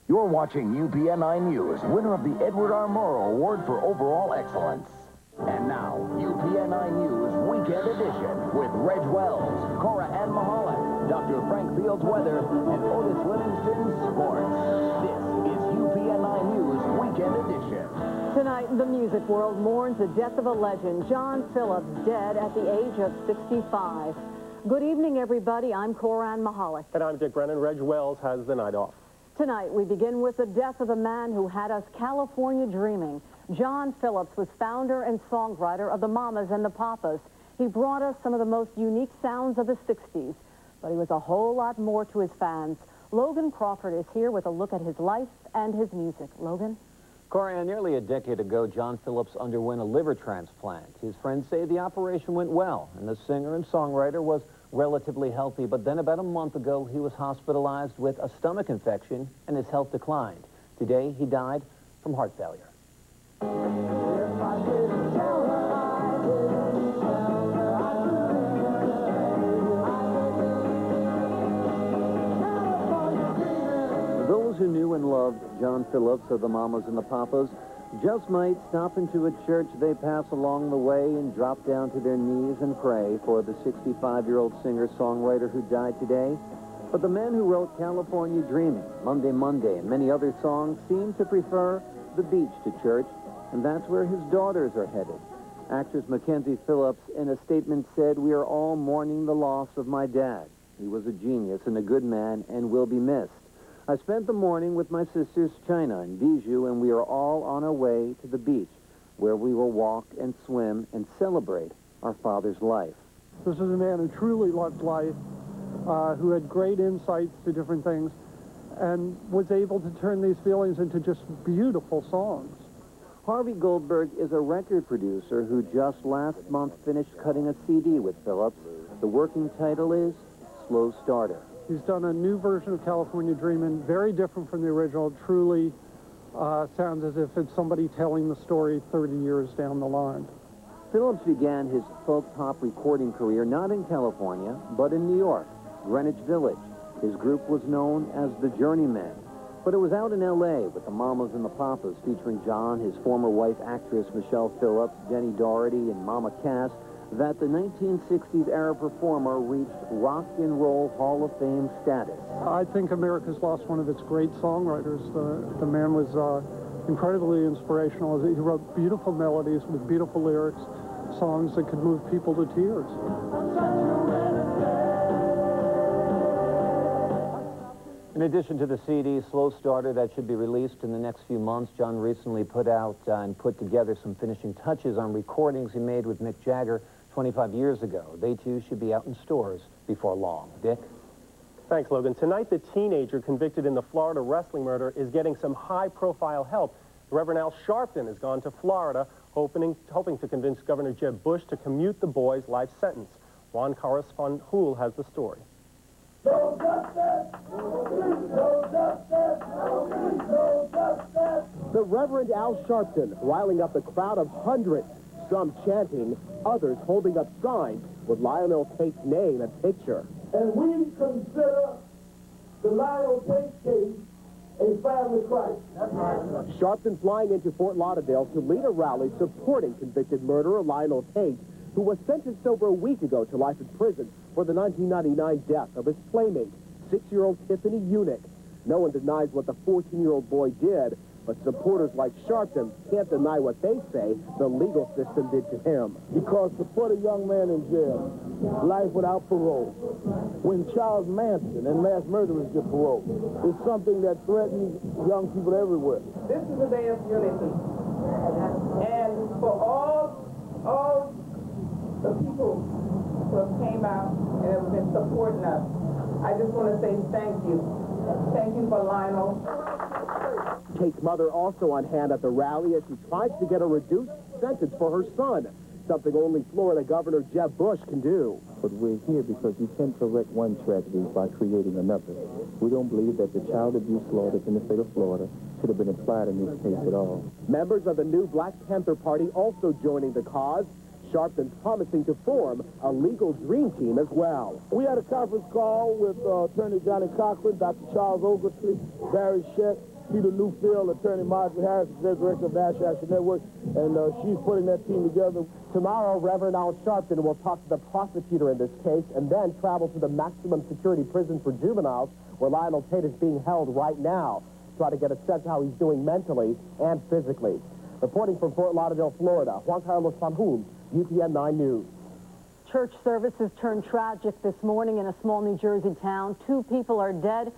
You're watching UPNI News, winner of the Edward R. Murrow Award for Overall Excellence. And now, UPNI News Weekend Edition with Reg Wells, Cora Ann Mahalik, Dr. Frank Fields Weather, and Otis Livingston Sports. This is UPNI News Weekend Edition. Tonight, the music world mourns the death of a legend, John Phillips, dead at the age of 65. Good evening, everybody. I'm Cora Ann Mahalik. And I'm Dick Brennan. Reg Wells has the night off. Tonight, we begin with the death of the man who had us California dreaming. John Phillips was founder and songwriter of the Mamas and the Papas. He brought us some of the most unique sounds of the 60s, but he was a whole lot more to his fans. Logan Crawford is here with a look at his life and his music. Logan? Cora, nearly a decade ago, John Phillips underwent a liver transplant. His friends say the operation went well, and the singer and songwriter was relatively healthy. But then about a month ago, he was hospitalized with a stomach infection, and his health declined. Today, he died from heart failure. Those who knew and loved John Phillips of the Mamas and the Papas just might stop into a church they pass along the way and drop down to their knees and pray for the 65-year-old singer-songwriter who died today. But the men who wrote California Dreaming, Monday, Monday, and many other songs seem to prefer the beach to church, and that's where his daughters are headed. Actress Mackenzie Phillips, in a statement, said, "We are all mourning the loss of my dad. He was a genius and a good man and will be missed. I spent the morning with my sisters China and Bijou, and we are all on our way to the beach, where we will walk and swim and celebrate our father's life." This is a man who truly loved life, who had great insights to different things, and was able to turn these feelings into just beautiful songs. Harvey Goldberg is a record producer who just last month finished cutting a CD with Phillips. The working title is Slow Starter. He's done a new version of California Dreamin', very different from the original. Truly sounds as if it's somebody telling the story 30 years down the line. Phillips began his folk pop recording career not in California, but in New York, Greenwich Village. His group was known as the Journeymen. But it was out in L.A. with the Mamas and the Papas, featuring John, his former wife, actress Michelle Phillips, Jenny Doherty, and Mama Cass, that the 1960s-era performer reached Rock and Roll Hall of Fame status. I think America's lost one of its great songwriters. The man was incredibly inspirational. He wrote beautiful melodies with beautiful lyrics, songs that could move people to tears. In addition to the CD, Slow Starter, that should be released in the next few months, John recently put out and put together some finishing touches on recordings he made with Mick Jagger 25 years ago. They, too, should be out in stores before long. Dick? Thanks, Logan. Tonight, the teenager convicted in the Florida wrestling murder is getting some high-profile help. Reverend Al Sharpton has gone to Florida, hoping to convince Governor Jeb Bush to commute the boy's life sentence. Juan Correspondent Hool has the story. The Reverend Al Sharpton riling up a crowd of hundreds, some chanting, others holding up signs with Lionel Tate's name and picture. And we consider the Lionel Tate case a family crisis. That's right. Sharpton flying into Fort Lauderdale to lead a rally supporting convicted murderer Lionel Tate, who was sentenced over a week ago to life in prison for the 1999 death of his playmate, 6-year-old Tiffany Unick. No one denies what the 14-year-old boy did, but supporters like Sharpton can't deny what they say the legal system did to him. Because to put a young man in jail, life without parole, when Charles Manson and mass murderers get parole, is something that threatens young people everywhere. This is a day of unity. And for all the people who have came out and have been supporting us, I just want to say thank you. Thank you for Lionel. Tate's mother also on hand at the rally as she tries to get a reduced sentence for her son, something only Florida Governor Jeb Bush can do. But we're here because you can't correct one tragedy by creating another. We don't believe that the child abuse law that's in the state of Florida should have been applied in this case at all. Members of the new Black Panther Party also joining the cause. Sharpton promising to form a legal dream team as well. We had a conference call with Attorney Johnny Cochran, Dr. Charles Ogletree, Barry Shett, Peter Newfield, Attorney Marjorie Harris, Executive Director of National Action Network, and she's putting that team together. Tomorrow, Reverend Al Sharpton will talk to the prosecutor in this case and then travel to the maximum security prison for juveniles where Lionel Tate is being held right now. Try to get a sense of how he's doing mentally and physically. Reporting from Fort Lauderdale, Florida, Juan Carlos Sanjun, UPN 9 News. Church services turned tragic this morning in a small New Jersey town. 2 people are dead.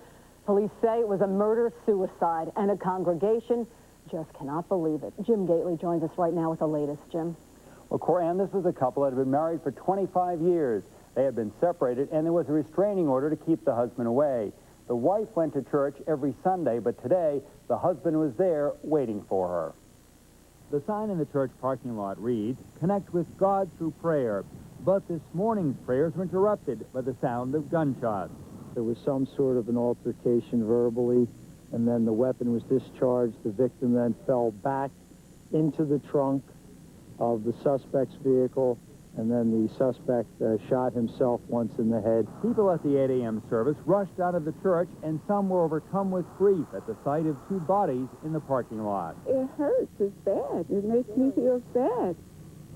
Police say it was a murder-suicide, and a congregation just cannot believe it. Jim Gately joins us right now with the latest. Jim. Well, Coran, this was a couple that had been married for 25 years. They had been separated, and there was a restraining order to keep the husband away. The wife went to church every Sunday, but today the husband was there waiting for her. The sign in the church parking lot reads, "Connect with God through prayer." But this morning's prayers were interrupted by the sound of gunshots. There was some sort of an altercation verbally, and then the weapon was discharged. The victim then fell back into the trunk of the suspect's vehicle, and then the suspect shot himself once in the head. People at the 8 a.m. service rushed out of the church, and some were overcome with grief at the sight of 2 bodies in the parking lot. It hurts. It's bad. It makes me feel sad,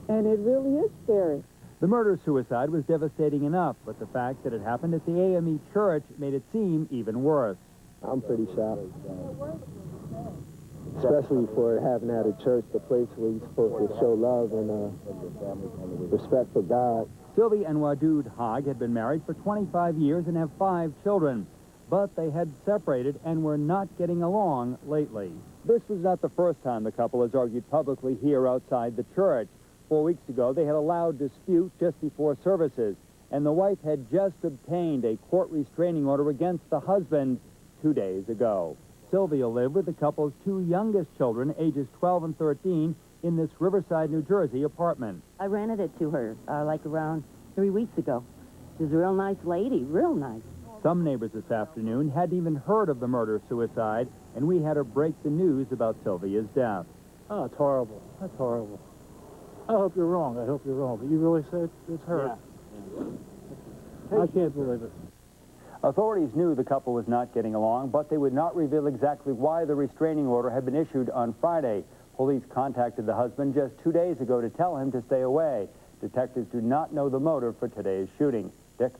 and it really is scary. The murder-suicide was devastating enough, but the fact that it happened at the AME church made it seem even worse. I'm pretty shocked. Especially for having at a church, the place where you're supposed to show love and respect for God. Sylvie and Wadud Haag had been married for 25 years and have 5 children, but they had separated and were not getting along lately. This was not the first time the couple has argued publicly here outside the church. 4 weeks ago, they had a loud dispute just before services, and the wife had just obtained a court restraining order against the husband 2 days ago. Sylvia lived with the couple's 2 youngest children, ages 12 and 13, in this Riverside, New Jersey apartment. I rented it to her, like around 3 weeks ago. She's a real nice lady, real nice. Some neighbors this afternoon hadn't even heard of the murder-suicide, and we had to break the news about Sylvia's death. Oh, it's horrible. That's horrible. I hope you're wrong. I hope you're wrong. But you really said it's her. Yeah. I can't believe it. Authorities knew the couple was not getting along, but they would not reveal exactly why the restraining order had been issued on Friday. Police contacted the husband just 2 days ago to tell him to stay away. Detectives do not know the motive for today's shooting. Dick?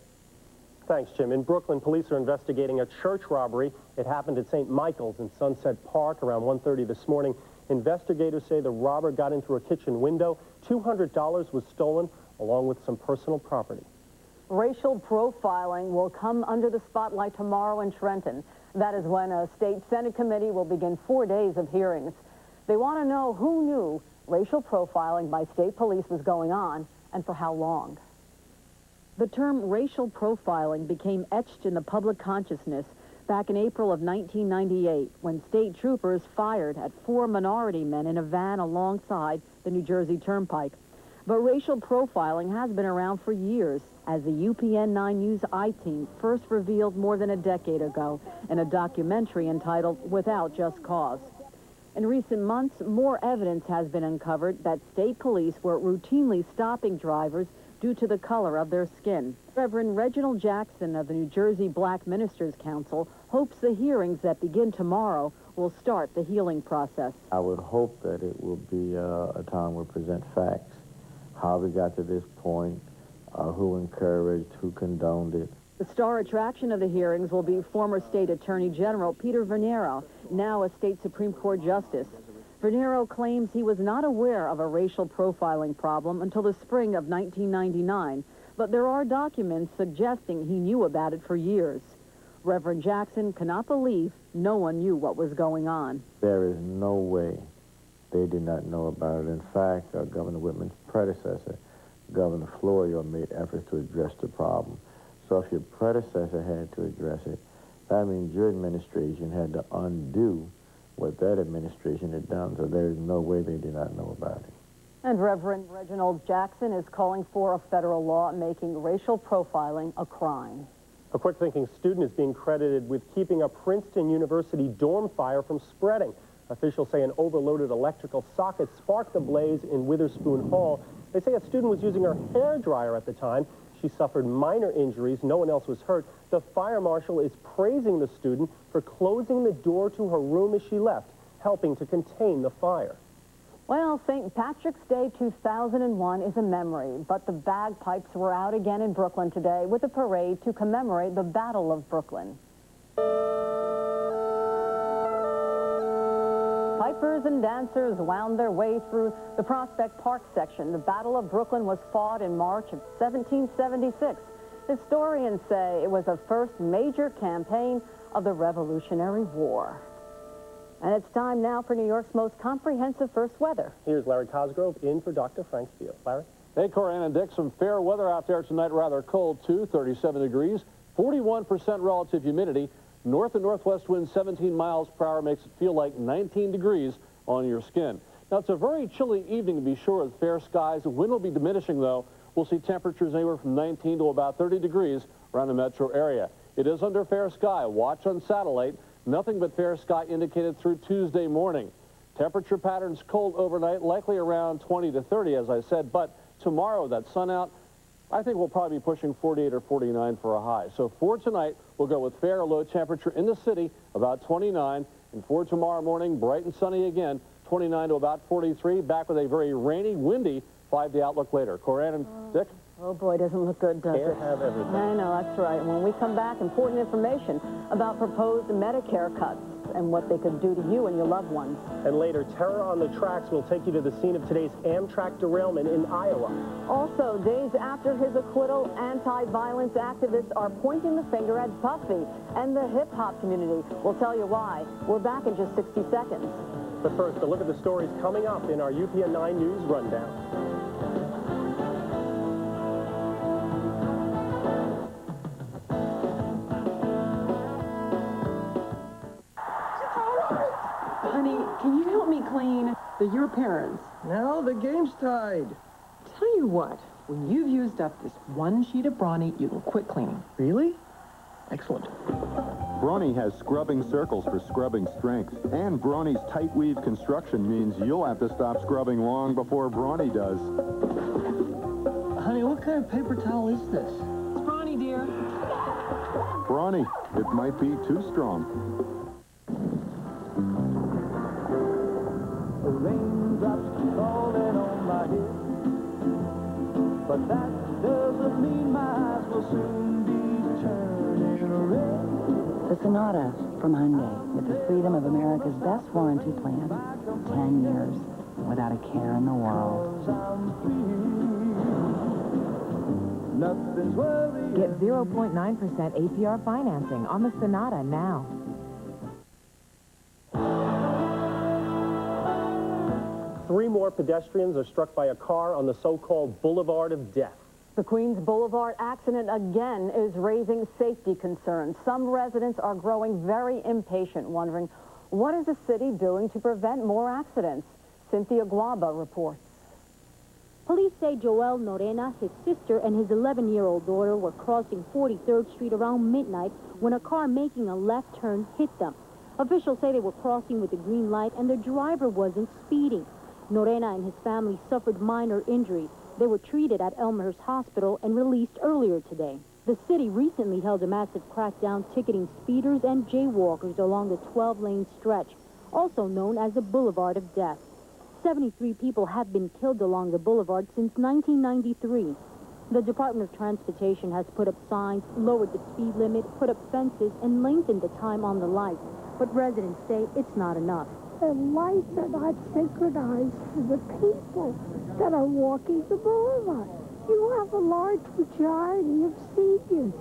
Thanks, Jim. In Brooklyn, police are investigating a church robbery. It happened at St. Michael's in Sunset Park around 1:30 this morning. Investigators say the robber got in through a kitchen window. $200 was stolen, along with some personal property. Racial profiling will come under the spotlight tomorrow in Trenton. That is when a state Senate committee will begin 4 days of hearings. They want to know who knew racial profiling by state police was going on and for how long. The term racial profiling became etched in the public consciousness back in April of 1998 when state troopers fired at 4 minority men in a van alongside the New Jersey Turnpike. But racial profiling has been around for years, as the UPN 9 News I-Team first revealed more than a decade ago in a documentary entitled Without Just Cause. In recent months, more evidence has been uncovered that state police were routinely stopping drivers due to the color of their skin. Reverend Reginald Jackson of the New Jersey Black Ministers Council hopes the hearings that begin tomorrow will start the healing process. I would hope that it will be a time where we present facts, how we got to this point, who encouraged, who condoned it. The star attraction of the hearings will be former State Attorney General Peter Vernero, now a state Supreme Court Justice. Vernero claims he was not aware of a racial profiling problem until the spring of 1999, but there are documents suggesting he knew about it for years. Reverend Jackson cannot believe no one knew what was going on. There is no way they did not know about it. In fact, Governor Whitman's predecessor, Governor Florio, made efforts to address the problem. So if your predecessor had to address it, that means your administration had to undo what that administration had done. So there is no way they did not know about it. And Reverend Reginald Jackson is calling for a federal law making racial profiling a crime. A quick-thinking student is being credited with keeping a Princeton University dorm fire from spreading. Officials say an overloaded electrical socket sparked the blaze in Witherspoon Hall. They say a student was using her hairdryer at the time. She She suffered minor injuries. No one else was hurt. The fire marshal is praising the student for closing the door to her room as she left, helping to contain the fire. Well, St. Patrick's Day 2001 is a memory, but the bagpipes were out again in Brooklyn today with a parade to commemorate the Battle of Brooklyn. Pipers and dancers wound their way through the Prospect Park section. The Battle of Brooklyn was fought in March of 1776. Historians say it was the first major campaign of the Revolutionary War. And it's time now for New York's most comprehensive first weather. Here's Larry Cosgrove in for Dr. Frank Field. Larry? Hey, Corinne and Dick, some fair weather out there tonight. Rather cold, too, 37 degrees, 41% relative humidity. North and northwest winds 17 miles per hour makes it feel like 19 degrees on your skin. Now, it's a very chilly evening, to be sure, with fair skies. The wind will be diminishing, though. We'll see temperatures anywhere from 19 to about 30 degrees around the metro area. It is under fair sky. Watch on satellite. Nothing but fair sky indicated through Tuesday morning. Temperature patterns cold overnight, likely around 20 to 30, as I said. But tomorrow, that sun out, I think we'll probably be pushing 48 or 49 for a high. So for tonight, we'll go with fair low temperature in the city, about 29. And for tomorrow morning, bright and sunny again, 29 to about 43. Back with a very rainy, windy 5-day outlook later. Corinne and Dick? Oh, boy, doesn't look good, does it? Can't have everything. I know, that's right. When we come back, important information about proposed Medicare cuts and what they could do to you and your loved ones. And later, Terror on the Tracks will take you to the scene of today's Amtrak derailment in Iowa. Also, days after his acquittal, anti-violence activists are pointing the finger at Puffy and the hip-hop community. We'll tell you why. We're back in just 60 seconds. But first, a look at the stories coming up in our UPN 9 News Rundown. Honey, can you help me clean? They're your parents. No, the game's tied. Tell you what, when you've used up this one sheet of Brawny, you will quit cleaning. Really? Excellent. Brawny has scrubbing circles for scrubbing strength, and Brawny's tight weave construction means you'll have to stop scrubbing long before Brawny does. Honey, what kind of paper towel is this? It's Brawny, dear. Brawny, it might be too strong. The raindrops falling on my head, but that doesn't mean my eyes will soon be turning red. The Sonata from Hyundai, with the freedom of America's best warranty plan. 10 years, without a care in the world. Get 0.9% APR financing on the Sonata now. Three more pedestrians are struck by a car on the so-called Boulevard of Death. The Queens Boulevard accident again is raising safety concerns. Some residents are growing very impatient, wondering, what is the city doing to prevent more accidents? Cynthia Guaba reports. Police say Joel Norena, his sister, and his 11-year-old daughter were crossing 43rd Street around midnight when a car making a left turn hit them. Officials say they were crossing with a green light and the driver wasn't speeding. Norena and his family suffered minor injuries. They were treated at Elmhurst Hospital and released earlier today. The city recently held a massive crackdown ticketing speeders and jaywalkers along the 12-lane stretch, also known as the Boulevard of Death. 73 people have been killed along the boulevard since 1993. The Department of Transportation has put up signs, lowered the speed limit, put up fences, and lengthened the time on the lights. But residents say it's not enough. The lights are not synchronized to the people that are walking the boulevard. You have a large majority of seniors.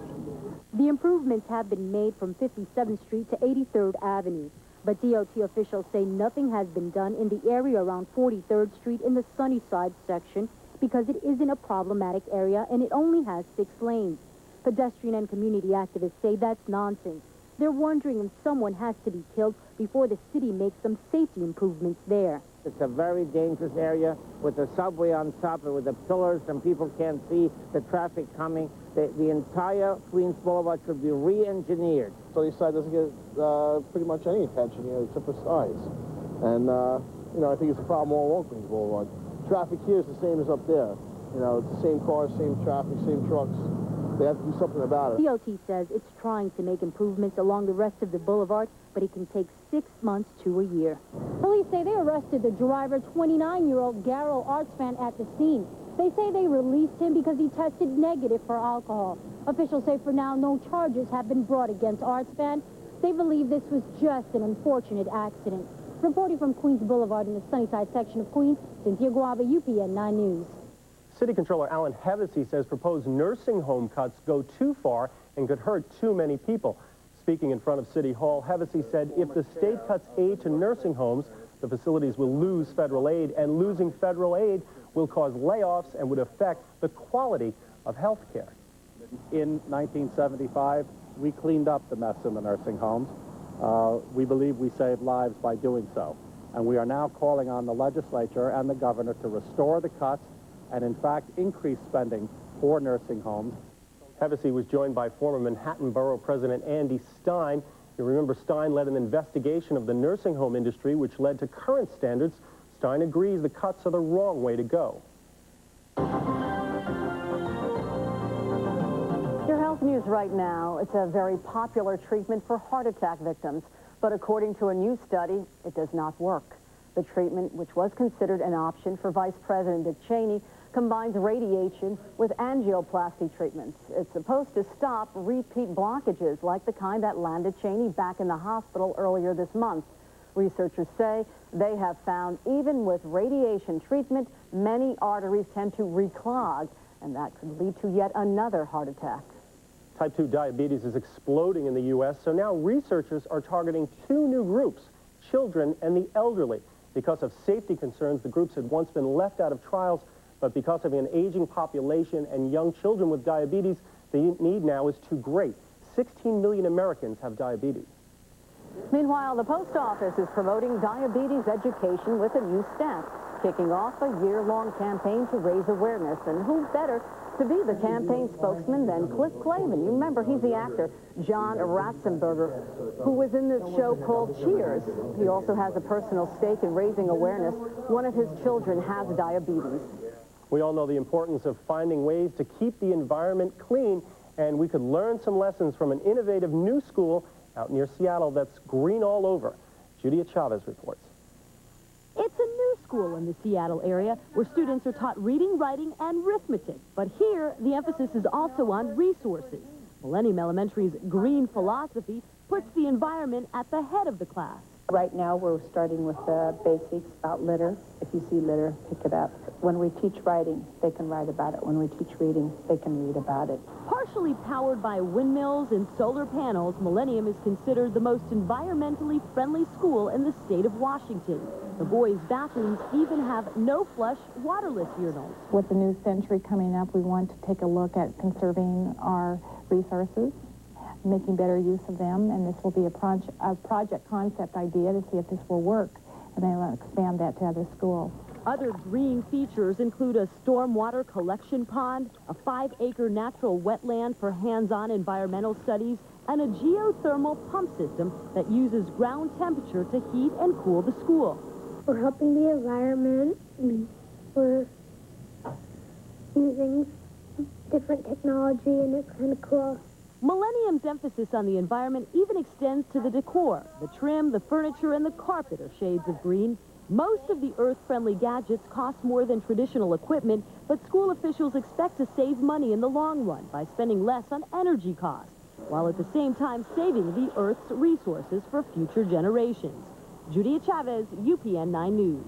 The improvements have been made from 57th Street to 83rd Avenue. But DOT officials say nothing has been done in the area around 43rd Street in the Sunnyside section because it isn't a problematic area and it only has 6 lanes. Pedestrian and community activists say that's nonsense. They're wondering if someone has to be killed before the city makes some safety improvements there. It's a very dangerous area with the subway on top and with the pillars and people can't see the traffic coming. The entire Queens Boulevard should be re-engineered. So this side doesn't get pretty much any attention here except for size. And, you know, I think it's a problem all along Queens Boulevard. Traffic here is the same as up there. You know, it's the same cars, same traffic, same trucks. They have to do something about it. DOT says it's trying to make improvements along the rest of the boulevard, but it can take 6 months to a year. Police say they arrested the driver, 29-year-old Garrow arts fan, at the scene. They say they released him because he tested negative for alcohol. Officials say for now no charges have been brought against arts fan. They believe this was just an unfortunate accident. Reporting from Queens Boulevard in the Sunnyside section of Queens, Cynthia Guava, UPN 9 News. City Controller Alan Hevesy says proposed nursing home cuts go too far and could hurt too many people. Speaking in front of City Hall, Hevesy said if the state cuts aid to nursing homes, the facilities will lose federal aid, and losing federal aid will cause layoffs and would affect the quality of health care. In 1975, we cleaned up the mess in the nursing homes. We believe we saved lives by doing so. And we are now calling on the legislature and the governor to restore the cuts and, in fact, increase spending for nursing homes. Hevesy was joined by former Manhattan Borough President Andy Stein. You remember Stein led an investigation of the nursing home industry, which led to current standards. Stein agrees the cuts are the wrong way to go. Your health news right now. It's a very popular treatment for heart attack victims, but according to a new study, it does not work. The treatment, which was considered an option for Vice President Dick Cheney, combines radiation with angioplasty treatments. It's supposed to stop repeat blockages like the kind that landed Cheney back in the hospital earlier this month. Researchers say they have found even with radiation treatment, many arteries tend to reclog, and that could lead to yet another heart attack. Type 2 diabetes is exploding in the U.S., so now researchers are targeting two new groups, children and the elderly. Because of safety concerns, the groups had once been left out of trials, but because of an aging population and young children with diabetes, the need now is too great. 16 million Americans have diabetes. Meanwhile, the post office is promoting diabetes education with a new staff, kicking off a year-long campaign to raise awareness. And who better to be the campaign spokesman than Cliff Clavin? You remember, he's the actor, John Ratzenberger, who was in this show called Cheers. He also has a personal stake in raising awareness. One of his children has diabetes. We all know the importance of finding ways to keep the environment clean, and we could learn some lessons from an innovative new school out near Seattle that's green all over. Judia Chavez reports. It's a new school in the Seattle area where students are taught reading, writing, and arithmetic. But here, the emphasis is also on resources. Millennium Elementary's green philosophy puts the environment at the head of the class. Right now, we're starting with the basics about litter. If you see litter, pick it up. When we teach writing, they can write about it. When we teach reading, they can read about it. Partially powered by windmills and solar panels, Millennium is considered the most environmentally friendly school in the state of Washington. The boys' bathrooms even have no-flush, waterless urinals. With the new century coming up, we want to take a look at conserving our resources, making better use of them, and this will be a project concept idea to see if this will work, and then we'll expand that to other schools. Other green features include a stormwater collection pond, a 5-acre natural wetland for hands-on environmental studies, and a geothermal pump system that uses ground temperature to heat and cool the school. We're helping the environment. We're using different technology, and it's kind of cool. Millennium's emphasis on the environment even extends to the decor. The trim, the furniture, and the carpet are shades of green. Most of the earth-friendly gadgets cost more than traditional equipment, but school officials expect to save money in the long run by spending less on energy costs, while at the same time saving the Earth's resources for future generations. Judia Chavez, UPN 9 News.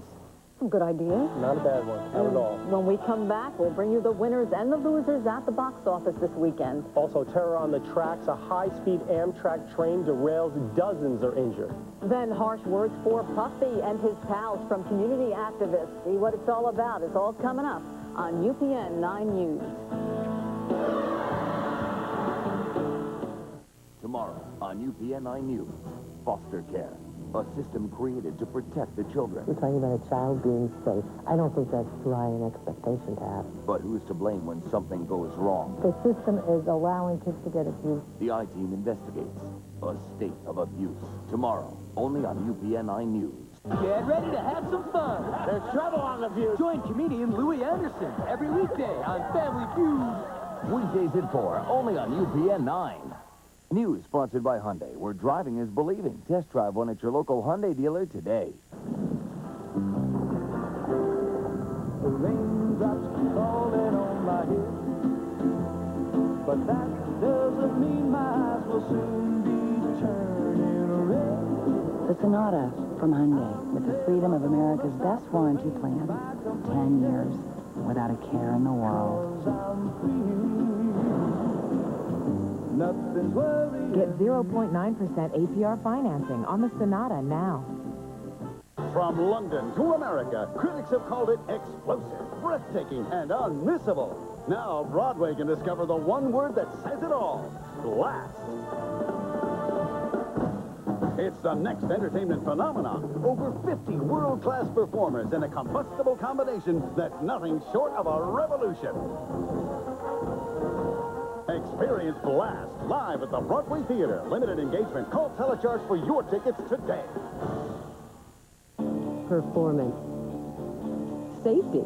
Some good ideas. Not a bad one, not at all. When we come back, we'll bring you the winners and the losers at the box office this weekend. Also, terror on the tracks. A high-speed Amtrak train derails. Dozens are injured. Then harsh words for Puffy and his pals from community activists. See what it's all about. It's all coming up on UPN 9 News. Tomorrow on UPN 9 News, foster care. A system created to protect the children. We're talking about a child being safe. I don't think that's too high an expectation to have. But who's to blame when something goes wrong? The system is allowing kids to get abused. The I-Team investigates a state of abuse. Tomorrow, only on UPN 9 News. Get ready to have some fun. There's trouble on the view. Join comedian Louis Anderson every weekday on Family Feud. Weekdays at 4, only on UPN 9. News sponsored by Hyundai, where driving is believing. Test drive one at your local Hyundai dealer today. The raindrops keep falling on my head, but that doesn't mean my eyes will soon be turning red. The Sonata from Hyundai, with the freedom of America's best warranty plan. 10 years, without a care in the world. Nothing's worrying. Get 0.9% APR financing on the Sonata now. From London to America, critics have called it explosive, breathtaking, and unmissable. Now Broadway can discover the one word that says it all: blast. It's the next entertainment phenomenon. Over 50 world-class performers in a combustible combination that's nothing short of a revolution. Experience Blast live at the Broadway Theater. Limited engagement. Call Telecharge for your tickets today. Performance. Safety.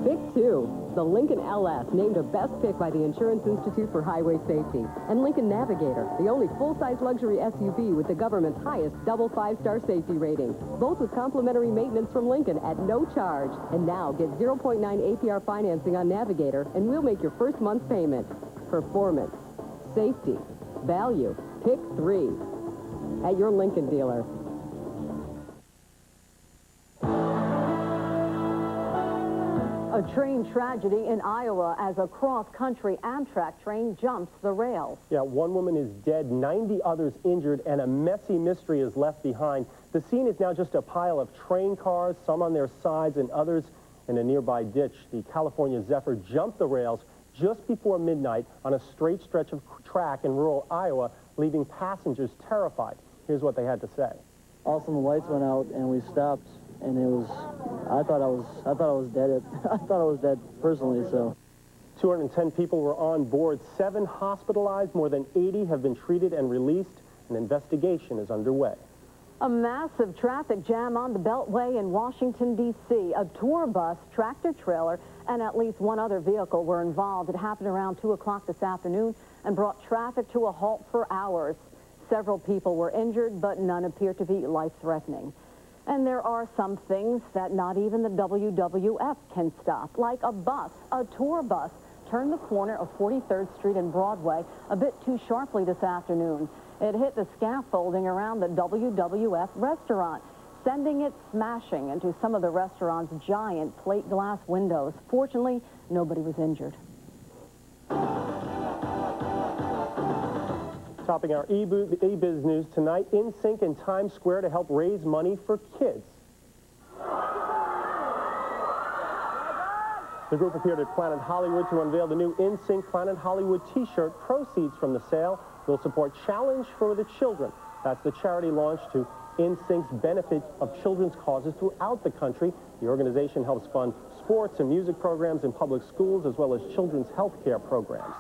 Pick 2. The Lincoln LS, named a best pick by the Insurance Institute for Highway Safety. And Lincoln Navigator, the only full-size luxury SUV with the government's highest double 5-star safety rating. Both with complimentary maintenance from Lincoln at no charge. And now get 0.9 APR financing on Navigator, and we'll make your first month's payment. Performance. Safety. Value. Pick 3. At your Lincoln dealer. A train tragedy in Iowa as a cross-country Amtrak train jumps the rails. Yeah, one woman is dead, 90 others injured, and a messy mystery is left behind. The scene is now just a pile of train cars, some on their sides and others in a nearby ditch. The California Zephyr jumped the rails just before midnight on a straight stretch of track in rural Iowa, leaving passengers terrified. Here's what they had to say. All of a sudden the lights went out and we stopped. And it was, I thought I was dead. I thought I was dead personally, so. 210 people were on board, 7 hospitalized, more than 80 have been treated and released. An investigation is underway. A massive traffic jam on the Beltway in Washington, D.C. A tour bus, tractor trailer, and at least one other vehicle were involved. It happened around 2 o'clock this afternoon and brought traffic to a halt for hours. Several people were injured, but none appear to be life-threatening. And there are some things that not even the WWF can stop, like a bus, a tour bus, turned the corner of 43rd Street and Broadway a bit too sharply this afternoon. It hit the scaffolding around the WWF restaurant, sending it smashing into some of the restaurant's giant plate glass windows. Fortunately, nobody was injured. Topping our e-biz news tonight, InSync in Times Square to help raise money for kids. The group appeared at Planet Hollywood to unveil the new InSync Planet Hollywood t-shirt. Proceeds from the sale will support Challenge for the Children. That's the charity launch to InSync's benefit of children's causes throughout the country. The organization helps fund sports and music programs in public schools, as well as children's health care programs.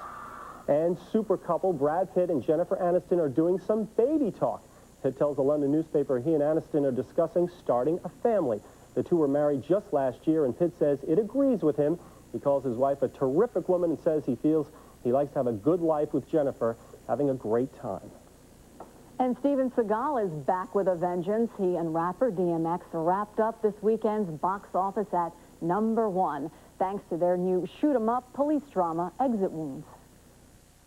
And super couple Brad Pitt and Jennifer Aniston are doing some baby talk. Pitt tells a London newspaper he and Aniston are discussing starting a family. The two were married just last year, and Pitt says it agrees with him. He calls his wife a terrific woman and says he feels he likes to have a good life with Jennifer, having a great time. And Steven Seagal is back with a vengeance. He and rapper DMX wrapped up this weekend's box office at #1, thanks to their new shoot-'em-up police drama, Exit Wounds.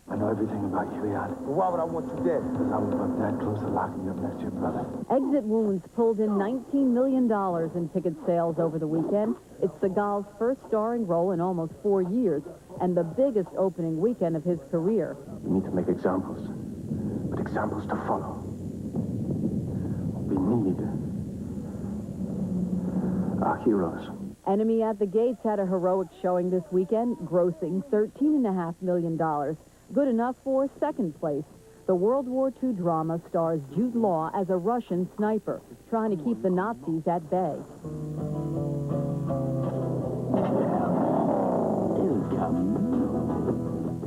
I know everything about you, Leon. Why would I want you dead? Because I was about that close to locking you up next to your brother. Exit Wounds pulled in $19 million in ticket sales over the weekend. It's Seagal's first starring role in almost 4 years and the biggest opening weekend of his career. We need to make examples, but examples to follow. We need our heroes. Enemy at the Gates had a heroic showing this weekend, grossing $13.5 million. Good enough for second place. The World War II drama stars Jude Law as a Russian sniper, trying to keep the Nazis at bay.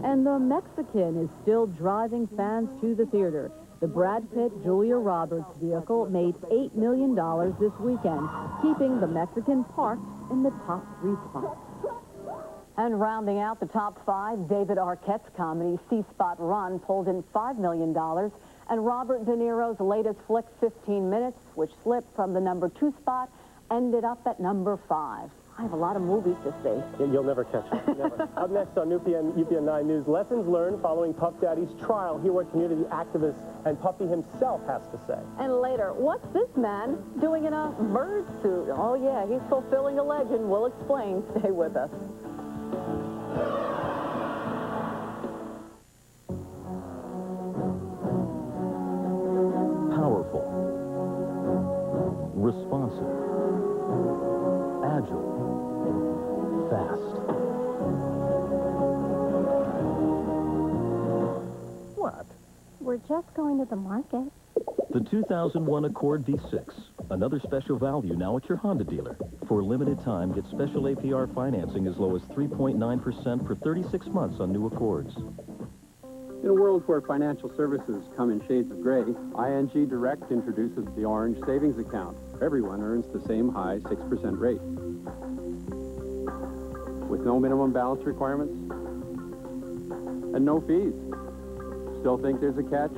And the Mexican is still driving fans to the theater. The Brad Pitt Julia Roberts vehicle made $8 million this weekend, keeping the Mexican parked in the top 3 spots. And rounding out the top 5, David Arquette's comedy C-Spot Run pulled in $5 million, and Robert De Niro's latest flick, 15 Minutes, which slipped from the number 2 spot, ended up at number 5. I have a lot of movies to see. You'll never catch up. Never. Up next on UPN 9 News, lessons learned following Puff Daddy's trial. Hear what community activist and Puffy himself has to say. And later, what's this man doing in a bird suit? Oh, yeah, he's fulfilling a legend. We'll explain. Stay with us. Powerful. Responsive. Agile. Fast. What? We're just going to the market. The 2001 Accord V6. Another special value now at your Honda dealer. For a limited time, get special APR financing as low as 3.9% for 36 months on new Accords. In a world where financial services come in shades of gray, ING Direct introduces the Orange Savings Account. Everyone earns the same high 6% rate. With no minimum balance requirements and no fees. Still think there's a catch?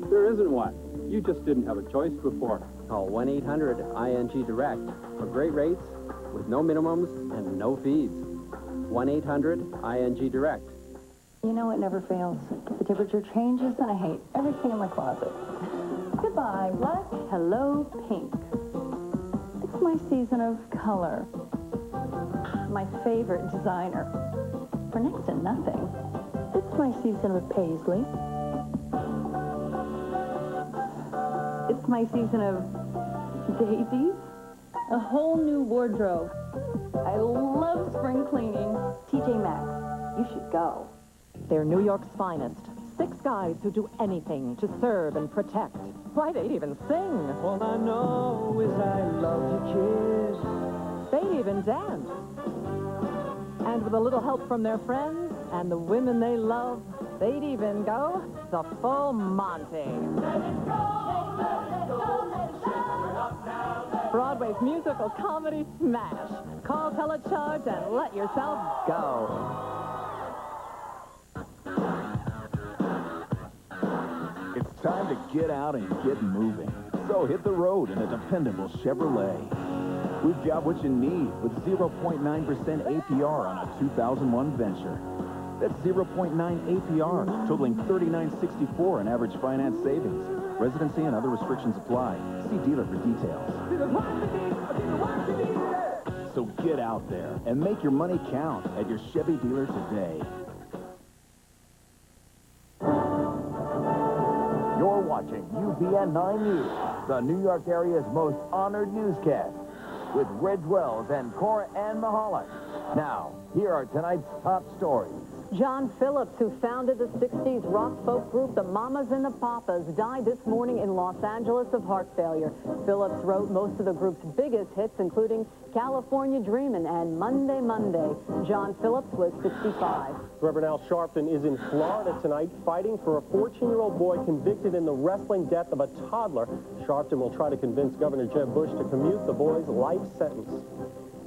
There isn't one. You just didn't have a choice before. Call 1-800-ING Direct for great rates with no minimums and no fees. 1-800-ING Direct. You know it never fails. The temperature changes and I hate everything in my closet. Goodbye, black. Hello, pink. It's my season of color. My favorite designer. For next to nothing. It's my season of paisley. It's my season of daisies. A whole new wardrobe. I love spring cleaning. TJ Maxx, you should go. They're New York's finest. 6 guys who do anything to serve and protect. Why, they'd even sing. All I know is I love your kiss. They'd even dance. And with a little help from their friends and the women they love, they'd even go the full Monty. Broadway's musical comedy smash. Call, telecharge, and let yourself go. It's time to get out and get moving. So hit the road in a dependable Chevrolet. We've got what you need with 0.9% APR on a 2001 Venture. That's 0.9 APR, totaling $39.64 in average finance savings. Residency and other restrictions apply. See dealer for details. So get out there and make your money count at your Chevy dealer today. You're watching UPN 9 News, the New York area's most honored newscast, with Reg Wells and Cora Ann Mahala. Now, here are tonight's top stories. John Phillips, who founded the 60s rock folk group The Mamas and the Papas, died this morning in Los Angeles of heart failure. Phillips wrote most of the group's biggest hits, including California Dreamin' and Monday, Monday. John Phillips was 65. Reverend Al Sharpton is in Florida tonight fighting for a 14-year-old boy convicted in the wrestling death of a toddler. Sharpton will try to convince Governor Jeb Bush to commute the boy's life sentence.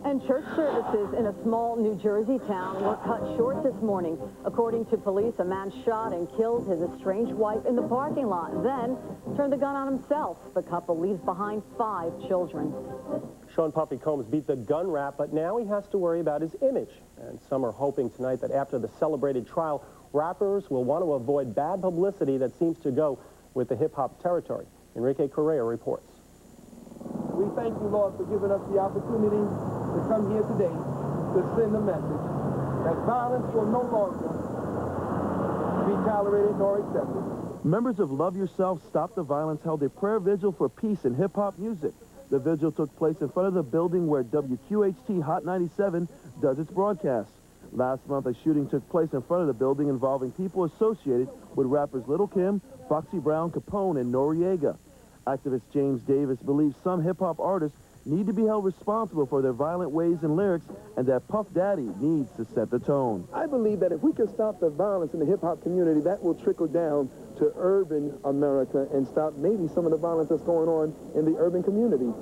And church services in a small New Jersey town were cut short this morning. According to police, a man shot and killed his estranged wife in the parking lot, then turned the gun on himself. The couple leaves behind 5 children. Sean Puffy Combs beat the gun rap, but now he has to worry about his image. And some are hoping tonight that after the celebrated trial, rappers will want to avoid bad publicity that seems to go with the hip-hop territory. Enrique Correa reports. We thank you, Lord, for giving us the opportunity to come here today to send a message that violence will no longer be tolerated nor accepted. Members of Love Yourself, Stop the Violence held a prayer vigil for peace in hip-hop music. The vigil took place in front of the building where WQHT Hot 97 does its broadcast. Last month, a shooting took place in front of the building involving people associated with rappers Lil' Kim, Foxy Brown, Capone, and Noriega. Activist James Davis believes some hip-hop artists need to be held responsible for their violent ways and lyrics, and that Puff Daddy needs to set the tone. I believe that if we can stop the violence in the hip-hop community, that will trickle down to urban America and stop maybe some of the violence that's going on in the urban community.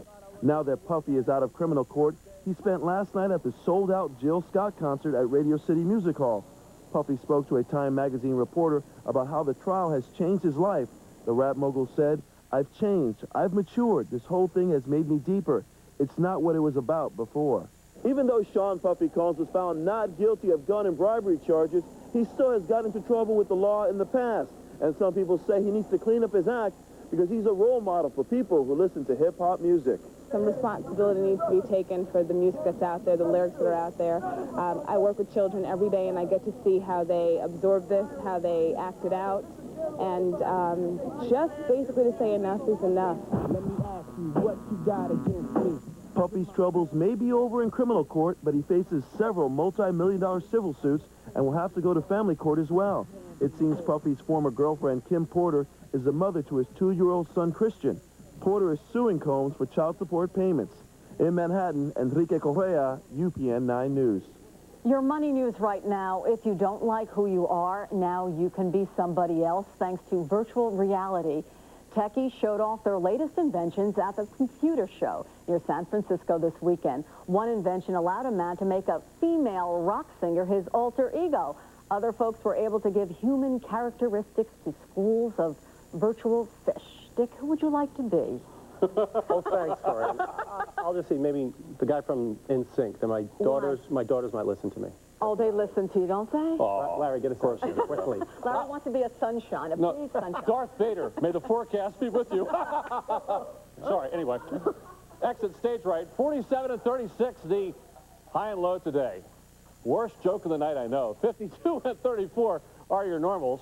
Now that Puffy is out of criminal court, he spent last night at the sold-out Jill Scott concert at Radio City Music Hall. Puffy spoke to a Time magazine reporter about how the trial has changed his life. The rap mogul said, "I've changed. I've matured. This whole thing has made me deeper. It's not what it was about before." Even though Sean Puffy Combs was found not guilty of gun and bribery charges, he still has gotten into trouble with the law in the past. And some people say he needs to clean up his act because he's a role model for people who listen to hip-hop music. Some responsibility needs to be taken for the music that's out there, the lyrics that are out there. I work with children every day, and I get to see how they absorb this, how they act it out, and just basically to say enough is enough. Let me ask you, what you got against me? Puffy's troubles may be over in criminal court, but he faces several multi-million-dollar civil suits and will have to go to family court as well. It seems Puffy's former girlfriend, Kim Porter, is the mother to his 2-year-old son, Christian. Porter is suing Combs for child support payments. In Manhattan, Enrique Correa, UPN 9 News. Your money news right now. If you don't like who you are, now you can be somebody else thanks to virtual reality. Techies showed off their latest inventions at the computer show near San Francisco this weekend. One invention allowed a man to make a female rock singer his alter ego. Other folks were able to give human characteristics to schools of virtual fish. Dick, who would you like to be? Oh, thanks, Corinne. I'll just see, maybe the guy from NSYNC. My daughters might listen to me. Oh, they listen to you, don't they? Oh, Larry, get us in here quickly. Larry wants to be a sunshine, big sunshine. Darth Vader, may the forecast be with you. Sorry, anyway. Exit stage right, 47 and 36, the high and low today. Worst joke of the night, I know. 52 and 34 are your normals.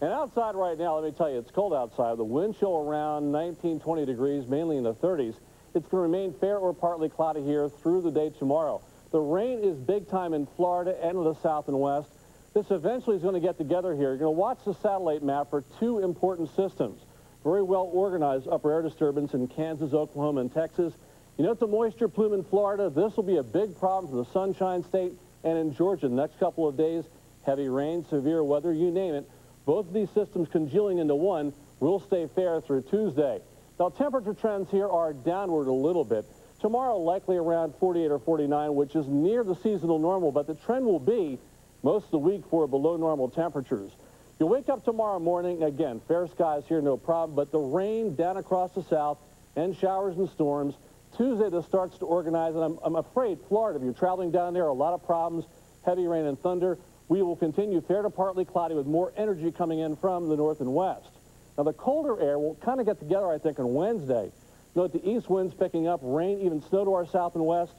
And outside right now, let me tell you, it's cold outside. The wind chill around 19, 20 degrees, mainly in the 30s. It's going to remain fair or partly cloudy here through the day tomorrow. The rain is big time in Florida and in the south and west. This eventually is going to get together here. You're going to watch the satellite map for two important systems. Very well organized upper air disturbance in Kansas, Oklahoma, and Texas. You note the moisture plume in Florida. This will be a big problem for the Sunshine State and in Georgia the next couple of days. Heavy rain, severe weather, you name it. Both of these systems congealing into one will stay fair through Tuesday. Now, temperature trends here are downward a little bit. Tomorrow, likely around 48 or 49, which is near the seasonal normal, but the trend will be most of the week for below normal temperatures. You'll wake up tomorrow morning, again, fair skies here, no problem, but the rain down across the south and showers and storms. Tuesday, this starts to organize, and I'm afraid Florida, if you're traveling down there, a lot of problems, heavy rain and thunder. We will continue fair to partly cloudy with more energy coming in from the north and west. Now, the colder air will kind of get together, I think, on Wednesday. Note the east winds picking up, rain, even snow to our south and west.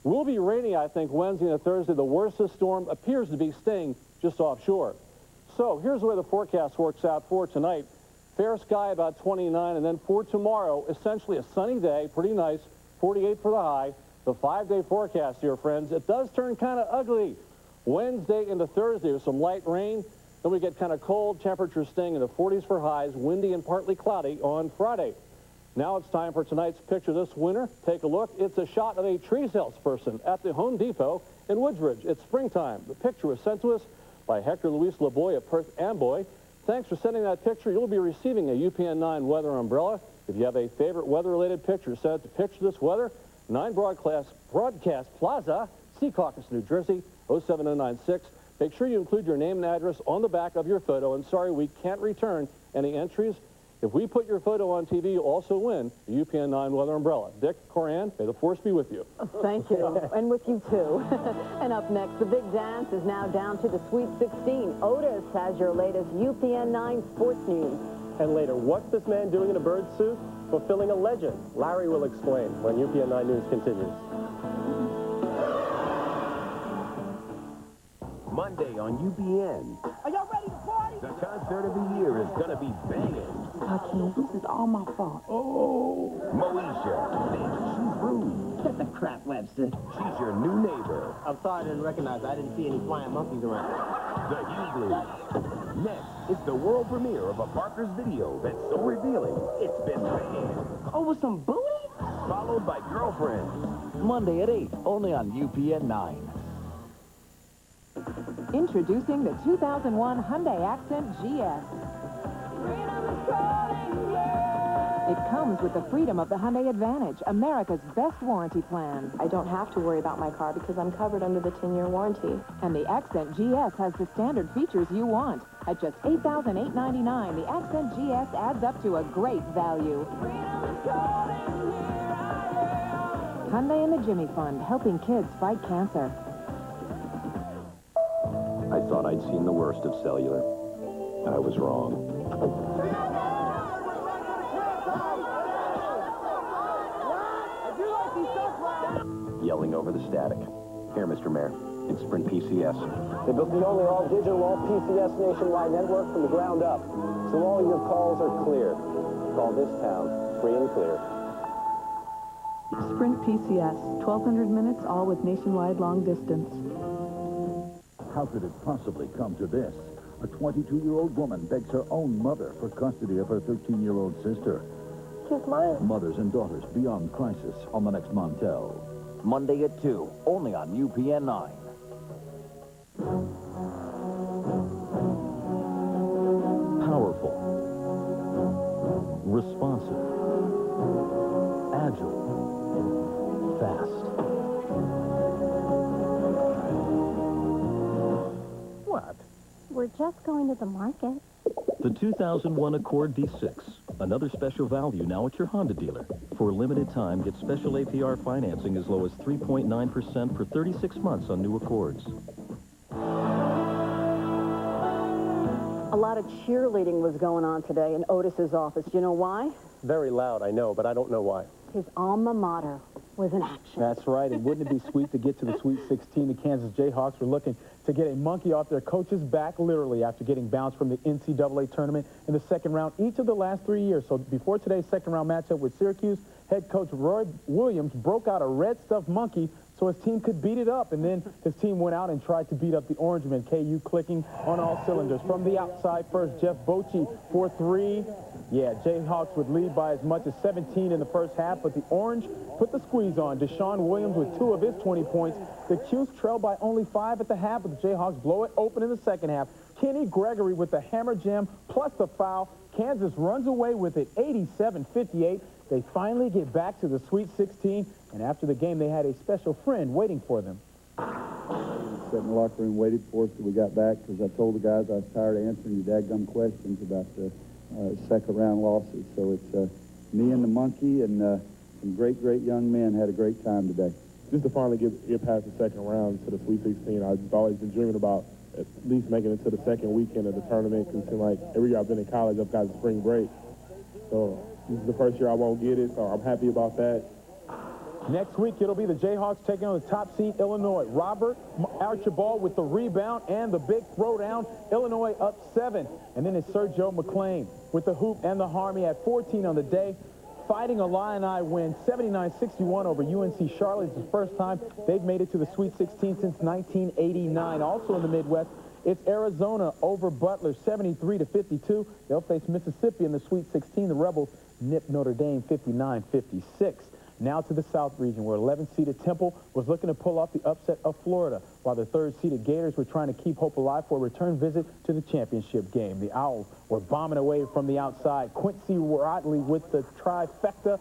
Will be rainy, I think, Wednesday and Thursday. The worst of the storm appears to be staying just offshore. So here's the way the forecast works out for tonight. Fair sky about 29, and then for tomorrow, essentially a sunny day, pretty nice, 48 for the high. The 5-day forecast here, friends, it does turn kind of ugly. Wednesday into Thursday with some light rain. Then we get kind of cold, temperatures staying in the 40s for highs, windy and partly cloudy on Friday. Now it's time for tonight's Picture This Winter. Take a look. It's a shot of a tree salesperson at the Home Depot in Woodbridge. It's springtime. The picture was sent to us by Hector Luis LaBoy of Perth Amboy. Thanks for sending that picture. You'll be receiving a UPN 9 weather umbrella. If you have a favorite weather-related picture, send it to Picture This Weather, 9 Broadcast Plaza, Secaucus, New Jersey, 07096. Make sure you include your name and address on the back of your photo. And sorry, we can't return any entries. If we put your photo on TV, you'll also win the UPN 9 weather umbrella. Dick, Coran, may the force be with you. Thank you. And with you, too. And up next, the big dance is now down to the Sweet 16. Otis has your latest UPN 9 sports news. And later, what's this man doing in a bird suit? Fulfilling a legend. Larry will explain when UPN 9 News continues. Monday on UPN. Are y'all ready to party? The concert of the year is going to be banging. Hakeem, this is all my fault. Oh, Moesha thinks she's rude. Shut the crap, Webster. She's your new neighbor. I'm sorry I didn't recognize. I didn't see any flying monkeys around. The Hughley. Next, it's the world premiere of a Barker's video that's so revealing, it's been banned. Over some booty? Followed by Girlfriend. Monday at 8, only on UPN 9. Introducing the 2001 Hyundai Accent GS. It comes with the freedom of the Hyundai Advantage, America's best warranty plan. I don't have to worry about my car because I'm covered under the 10-year warranty. And the Accent GS has the standard features you want. At just $8,899, the Accent GS adds up to a great value. Hyundai and the Jimmy Fund, helping kids fight cancer. I thought I'd seen the worst of cellular. I was wrong. Yelling over the static. Here, Mr. Mayor, it's Sprint PCS. They built the only all-digital, all-PCS nationwide network from the ground up, so all your calls are clear. Call this town free and clear. Sprint PCS, 1,200 minutes, all with nationwide long distance. How could it possibly come to this? A 22-year-old woman begs her own mother for custody of her 13-year-old sister. She's mine. Mothers and daughters beyond crisis on the next Montel. Monday at 2, only on UPN 9. Powerful. Responsive. Agile. Fast. What? We're just going to the market. The 2001 Accord V6. Another special value now at your Honda dealer. For a limited time, get special APR financing as low as 3.9% for 36 months on new Accords. A lot of cheerleading was going on today in Otis's office. Do you know why? Very loud, I know, but I don't know why. His alma mater was in action. That's right, and wouldn't it be sweet to get to the Sweet 16? The Kansas Jayhawks were looking to get a monkey off their coach's back, literally, after getting bounced from the NCAA tournament in the second round each of the last 3 years. So before today's second-round matchup with Syracuse, head coach Roy Williams broke out a red stuffed monkey so his team could beat it up. And then his team went out and tried to beat up the Orangemen. KU clicking on all cylinders. From the outside first, Jeff Bochy for 3. Yeah, Jayhawks would lead by as much as 17 in the first half, but the Orange put the squeeze on. Deshaun Williams with 2 of his 20 points. The Cuse trailed by only 5 at the half, but the Jayhawks blow it open in the second half. Kenny Gregory with the hammer jam plus the foul. Kansas runs away with it 87-58. They finally get back to the Sweet 16, and after the game, they had a special friend waiting for them. Sat in the locker room, waited for us till we got back, because I told the guys I was tired of answering your dadgum questions about the second-round losses. So it's me and the monkey, and some great young men had a great time today. Just to finally get past the second round to the Sweet 16, I've always been dreaming about at least making it to the second weekend of the tournament, because it seems like every year I've been in college, I've got a spring break. So this is the first year I won't get it, so I'm happy about that. Next week, it'll be the Jayhawks taking on the top seed, Illinois. Robert Archibald with the rebound and the big throwdown. Illinois up 7. And then it's Sergio McClain with the hoop and the harm. He had 14 on the day. Fighting Illini win 79-61 over UNC Charlotte. It's the first time they've made it to the Sweet 16 since 1989. Also in the Midwest, it's Arizona over Butler, 73-52. They'll face Mississippi in the Sweet 16. The Rebels nip Notre Dame 59-56. Now to the South region, where 11th-seeded Temple was looking to pull off the upset of Florida, while the 3rd-seeded Gators were trying to keep hope alive for a return visit to the championship game. The Owls were bombing away from the outside. Quincy Rodley with the trifecta.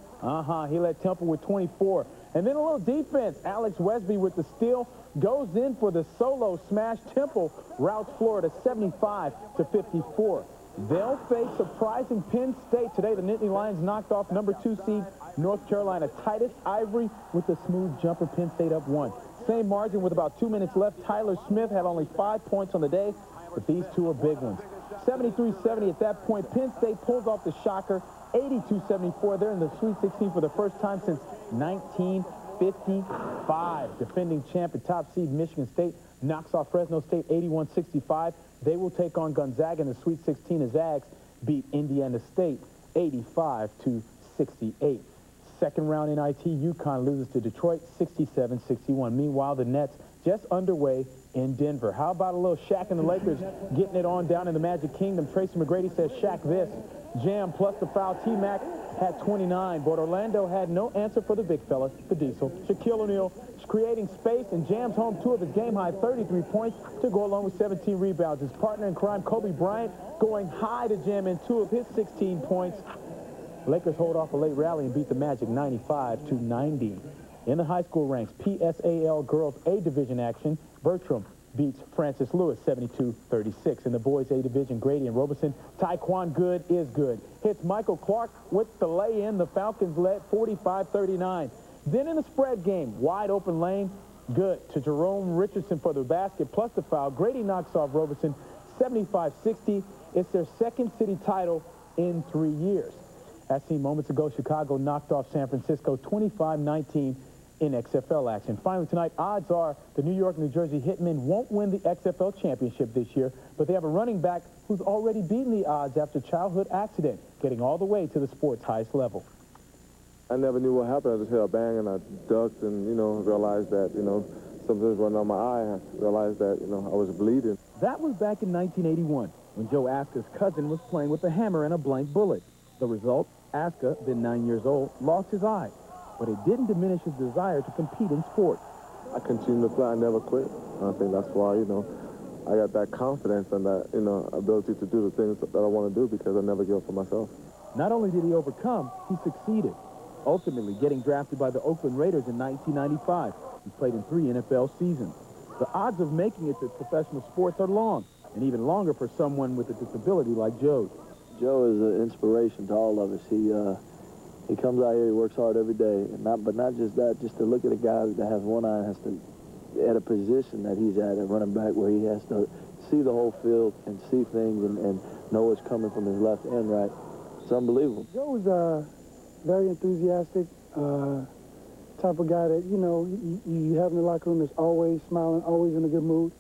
He led Temple with 24. And then a little defense. Alex Wesby with the steal goes in for the solo smash. Temple routs Florida 75-54. They'll face surprising Penn State today. The Nittany Lions knocked off number 2 seed North Carolina. Titus Ivory with the smooth jumper. Penn State up 1. Same margin with about 2 minutes left. Tyler Smith had only 5 points on the day, but these two are big ones. 73-70 at that point. Penn State pulls off the shocker. 82-74. They're in the Sweet 16 for the first time since 1955. Defending champ and top seed Michigan State knocks off Fresno State 81-65. They will take on Gonzaga in the Sweet 16 as Zags beat Indiana State 85-68. Second round NIT, UConn loses to Detroit 67-61. Meanwhile, the Nets just underway in Denver. How about a little Shaq and the Lakers getting it on down in the Magic Kingdom? Tracy McGrady says, Shaq this. Jam plus the foul. T-Mac had 29, but Orlando had no answer for the big fella, the Diesel. Shaquille O'Neal creating space and jams home 2 of his game-high 33 points to go along with 17 rebounds. His partner in crime, Kobe Bryant, going high to jam in 2 of his 16 points. Lakers hold off a late rally and beat the Magic 95-90. In the high school ranks, PSAL girls A division action, Bertram beats Francis Lewis 72-36. In the boys A division, Grady and Robeson, Taekwon Good is good. Hits Michael Clark with the lay-in. The Falcons led 45-39. Then in the spread game, wide open lane, Good to Jerome Richardson for the basket plus the foul. Grady knocks off Robeson 75-60. It's their second city title in 3 years. As seen moments ago, Chicago knocked off San Francisco 25-19 in XFL action. Finally tonight, odds are the New York-New Jersey Hitmen won't win the XFL championship this year, but they have a running back who's already beaten the odds after childhood accident, getting all the way to the sport's highest level. I never knew what happened. I just heard a bang and I ducked and, realized that, something was running on my eye. I realized that, I was bleeding. That was back in 1981 when Joe Aska's cousin was playing with a hammer and a blank bullet. The result, Aska, then 9 years old, lost his eye, but it didn't diminish his desire to compete in sports. I continued to play. I never quit. I think that's why, I got that confidence and that, ability to do the things that I want to do because I never give up on myself. Not only did he overcome, he succeeded, ultimately getting drafted by the Oakland Raiders in 1995. He played in 3 NFL seasons. The odds of making it to professional sports are long, and even longer for someone with a disability like Joe. Joe is an inspiration to all of us. He comes out here, he works hard every day, but not just that, just to look at a guy that has one eye and has to, at a position that he's at running back where he has to see the whole field and see things and know what's coming from his left and right. It's unbelievable. Joe is very enthusiastic, type of guy that, you have in the locker room that's always smiling, always in a good mood.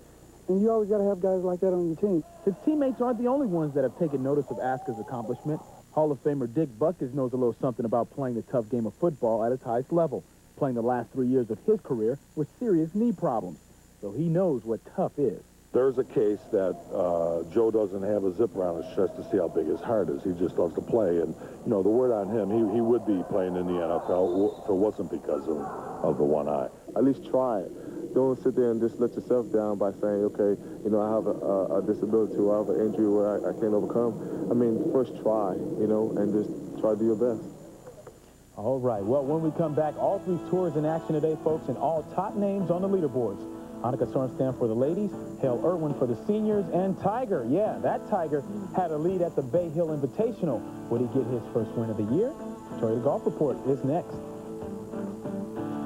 And you always got to have guys like that on your team. His teammates aren't the only ones that have taken notice of Aska's accomplishment. Hall of Famer Dick Butkus knows a little something about playing the tough game of football at its highest level, playing the last 3 years of his career with serious knee problems. So he knows what tough is. There's a case that Joe doesn't have a zipper on his chest to see how big his heart is. He just loves to play. And, the word on him, he would be playing in the NFL if it wasn't because of the one eye. At least try it. Don't sit there and just let yourself down by saying, okay, I have a disability or I have an injury where I can't overcome. I mean, first try, and just try to do your best. All right. Well, when we come back, all 3 tours in action today, folks, and all top names on the leaderboards. Annika Sorenstam for the ladies, Hale Irwin for the seniors, and Tiger. Yeah, that Tiger had a lead at the Bay Hill Invitational. Would he get his first win of the year? Toyota Golf Report is next.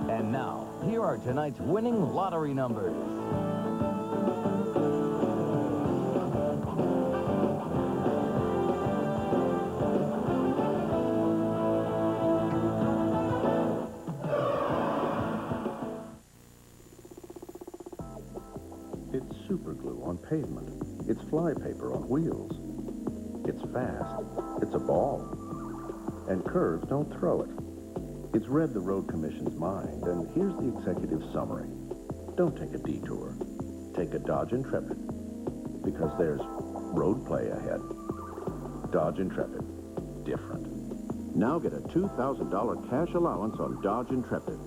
And now, here are tonight's winning lottery numbers. It's superglue on pavement. It's flypaper on wheels. It's fast. It's a ball. And curves don't throw it. It's read the Road Commission's mind, and here's the executive summary. Don't take a detour. Take a Dodge Intrepid, because there's road play ahead. Dodge Intrepid. Different. Now get a $2,000 cash allowance on Dodge Intrepid.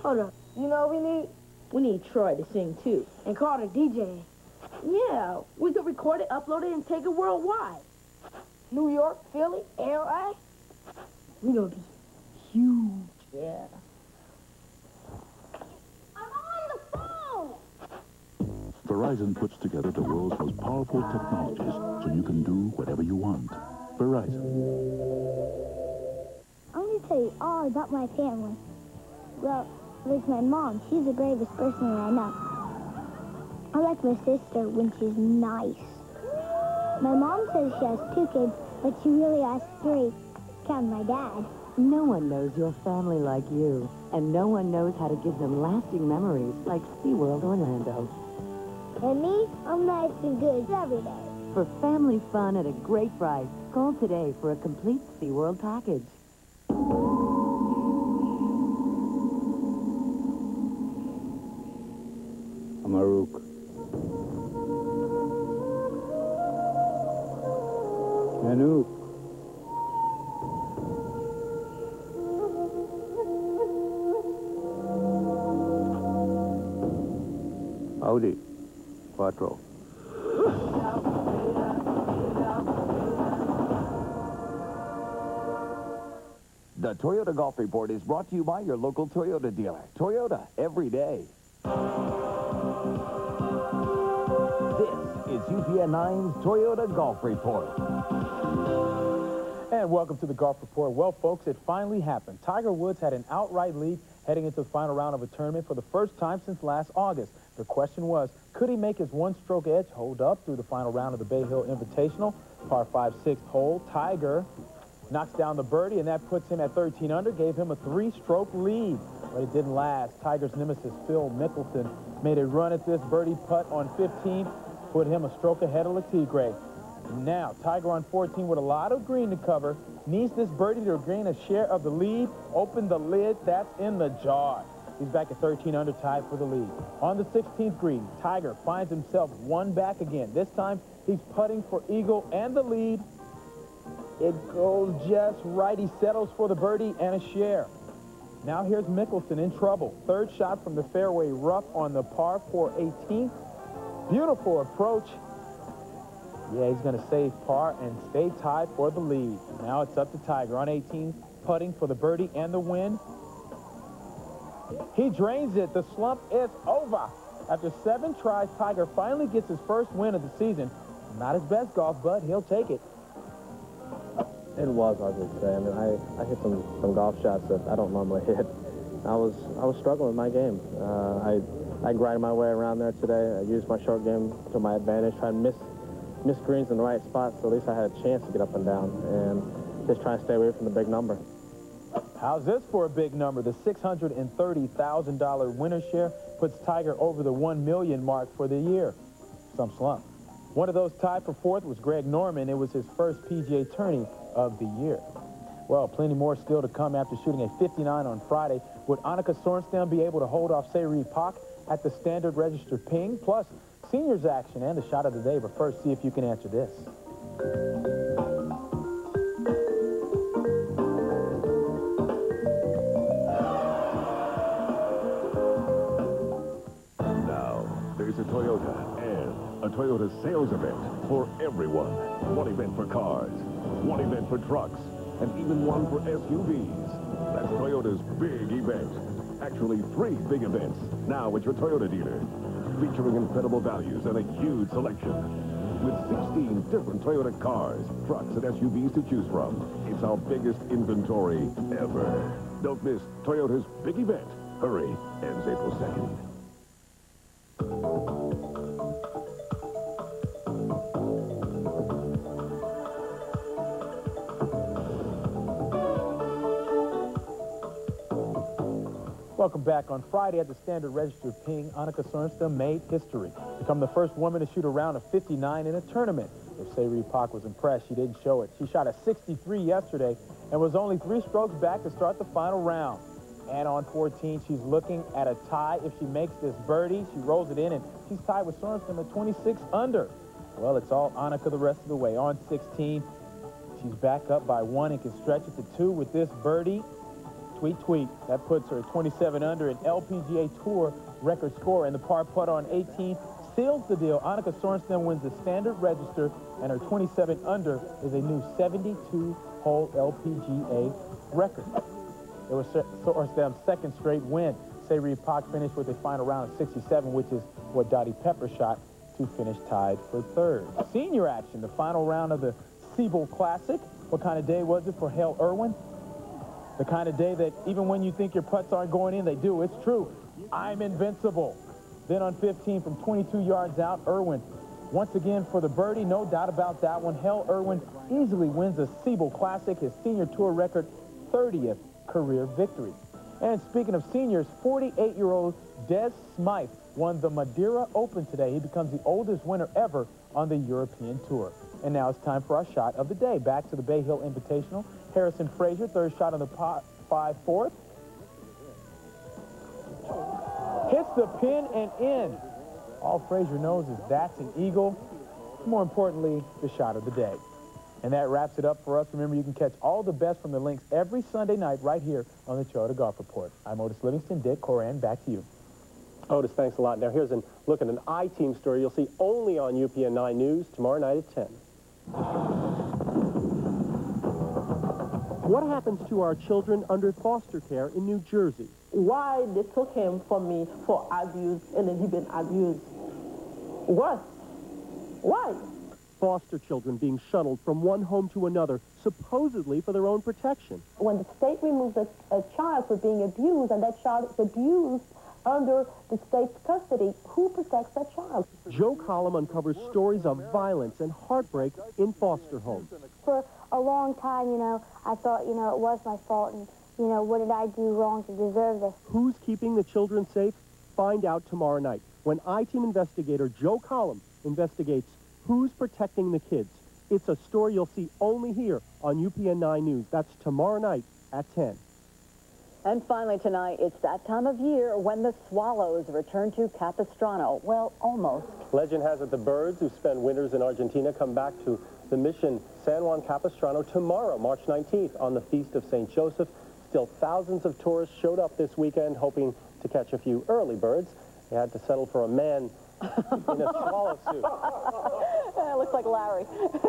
Hold on. You know what we need? We need Troy to sing, too. And Carter DJ. Yeah, we could record it, upload it, and take it worldwide. New York, Philly, LA. We gonna be huge. Yeah. I'm on the phone! Verizon puts together the world's most powerful technologies so you can do whatever you want. Verizon. I'm going to tell you all about my family. Well, there's my mom. She's the bravest person I know. I like my sister when she's nice. My mom says she has 2 kids, but she really has 3. Count my dad. No one knows your family like you, and no one knows how to give them lasting memories like SeaWorld Orlando. And me, I'm nice and good every day. For family fun at a great price, call today for a complete SeaWorld package. Amaruk. Canute. Audi. Quattro. The Toyota Golf Report is brought to you by your local Toyota dealer. Toyota, every day. This is UPN 9's Toyota Golf Report. And welcome to the Golf Report. Well, folks, it finally happened. Tiger Woods had an outright lead heading into the final round of a tournament for the first time since last August. The question was, could he make his one-stroke edge hold up through the final round of the Bay Hill Invitational? Par 5, 6th hole. Tiger knocks down the birdie, and that puts him at 13 under, gave him a 3-stroke lead. But it didn't last. Tiger's nemesis, Phil Mickelson, made a run at this birdie putt on 15, put him a stroke ahead of Tigre. Now, Tiger on 14 with a lot of green to cover, needs this birdie to gain a share of the lead. Open the lid, that's in the jar. He's back at 13 under, tied for the lead. On the 16th green, Tiger finds himself one back again. This time, he's putting for eagle and the lead. It goes just right. He settles for the birdie and a share. Now here's Mickelson in trouble. Third shot from the fairway rough on the par 4 18th. Beautiful approach. Yeah, he's going to save par and stay tied for the lead. Now it's up to Tiger on 18, putting for the birdie and the win. He drains it. The slump is over. After 7 tries, Tiger finally gets his first win of the season. Not his best golf, but he'll take it. It was ugly today. I mean, I hit some golf shots that I don't normally hit. I was struggling with my game. I grinded my way around there today. I used my short game to my advantage, trying to miss greens in the right spots, so at least I had a chance to get up and down, and just trying to stay away from the big number. How's this for a big number? The $630,000 winner share puts Tiger over the $1 million mark for the year. Some slump. One of those tied for 4th was Greg Norman. It was his first PGA tourney of the year. Well, plenty more still to come after shooting a 59 on Friday. Would Annika Sorenstam be able to hold off Sayri Pak at the standard register ping? Plus, seniors action and the shot of the day. But first, see if you can answer this. Now, there's a Toyota and a Toyota sales event for everyone. One event for cars, one event for trucks, and even one for SUVs. That's Toyota's big event. Actually, 3 big events now at your Toyota dealer, featuring incredible values and a huge selection. With 16 different Toyota cars, trucks, and SUVs to choose from, it's our biggest inventory ever. Don't miss Toyota's big event. Hurry, ends April 2nd. Welcome back. On Friday at the standard register ping, Annika Sorenstam made history. Become the first woman to shoot a round of 59 in a tournament. If Sayri Pak was impressed, she didn't show it. She shot a 63 yesterday and was only 3 strokes back to start the final round. And on 14, she's looking at a tie. If she makes this birdie, she rolls it in, and she's tied with Sorenstam at 26 under. Well, it's all Annika the rest of the way. On 16, she's back up by 1 and can stretch it to 2 with this birdie. Tweet, tweet. That puts her at 27 under, an LPGA Tour record score, and the par putt on 18 seals the deal. Annika Sorenstam wins the standard register, and her 27 under is a new 72-hole LPGA record. It was Sorenstam's 2nd straight win. Sayri Pak finished with a final round of 67, which is what Dottie Pepper shot to finish tied for 3rd. Senior action, the final round of the Siebel Classic. What kind of day was it for Hale Irwin? The kind of day that even when you think your putts aren't going in, they do. It's true. I'm invincible. Then on 15 from 22 yards out, Irwin once again for the birdie. No doubt about that one. Hale Irwin easily wins the Siebel Classic, his senior tour record 30th career victory. And speaking of seniors, 48-year-old Des Smythe won the Madeira Open today. He becomes the oldest winner ever on the European Tour. And now it's time for our shot of the day. Back to the Bay Hill Invitational. Harrison Frazier, 3rd shot on the 5-4. Hits the pin and in. All Frazier knows is that's an eagle. More importantly, the shot of the day. And that wraps it up for us. Remember, you can catch all the best from the links every Sunday night right here on the Toyota Golf Report. I'm Otis Livingston. Dick, Coran, back to you. Otis, thanks a lot. Now here's a look at an I-Team story you'll see only on UPN 9 News tomorrow night at 10. What happens to our children under foster care in New Jersey? Why they took him from me for abuse and then he been abused? What? Why? Foster children being shuttled from one home to another, supposedly for their own protection. When the state removes a child for being abused and that child is abused under the state's custody, who protects that child? Joe Collum uncovers stories of violence and heartbreak in foster homes. For a long time, I thought, it was my fault and, what did I do wrong to deserve this? Who's keeping the children safe? Find out tomorrow night when I-Team investigator Joe Collum investigates who's protecting the kids. It's a story you'll see only here on UPN 9 News. That's tomorrow night at 10. And finally tonight, it's that time of year when the swallows return to Capistrano. Well, almost. Legend has it the birds who spend winters in Argentina come back to the Mission San Juan Capistrano tomorrow, March 19th, on the Feast of St. Joseph. Still thousands of tourists showed up this weekend hoping to catch a few early birds. They had to settle for a man in a swallow suit. It looks like Larry. You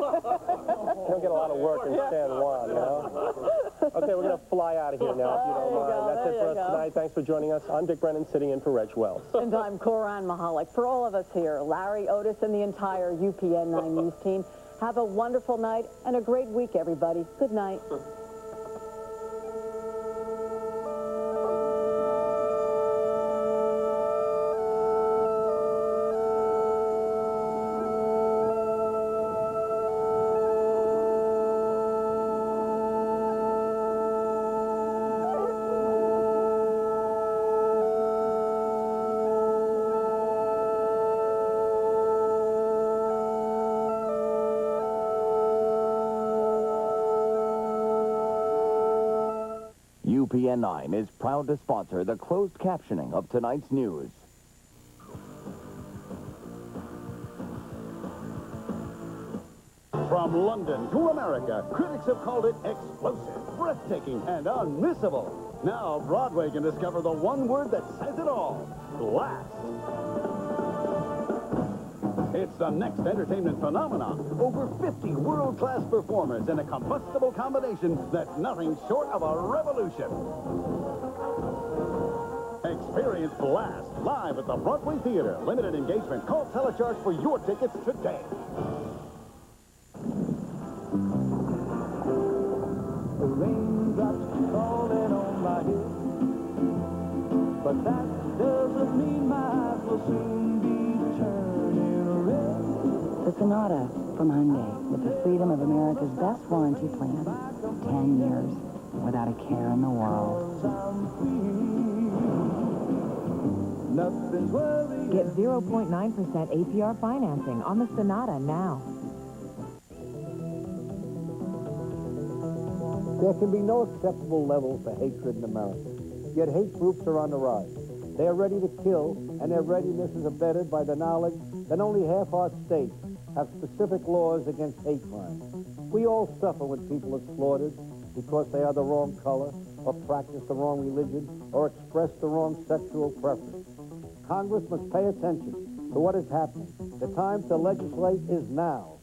don't get a lot of work in San Juan, Okay, we're going to fly out of here now, if you don't mind. That's it for us tonight. Thanks for joining us. I'm Dick Brennan, sitting in for Reg Wells. And I'm Coran Mahalik. For all of us here, Larry, Otis, and the entire UPN 9 News team, have a wonderful night and a great week, everybody. Good night. UPN 9 is proud to sponsor the closed captioning of tonight's news. From London to America, critics have called it explosive, breathtaking, and unmissable. Now Broadway can discover the one word that says it all: blast. It's the next entertainment phenomenon. Over 50 world-class performers in a combustible combination that's nothing short of a revolution. Experience Blast live at the Broadway Theater. Limited engagement. Call Telecharge for your tickets today. The raindrops keep falling on my head, but that doesn't mean my eyes will soon be turning red. The Sonata from Hyundai, with the freedom of America's best warranty plan. 10 years without a care in the world. Get 0.9% APR financing on the Sonata now. There can be no acceptable level for hatred in America. Yet hate groups are on the rise. They are ready to kill, and their readiness is abetted by the knowledge that only half our states have specific laws against hate crime. We all suffer when people are slaughtered because they are the wrong color, or practice the wrong religion, or express the wrong sexual preference. Congress must pay attention to what is happening. The time to legislate is now.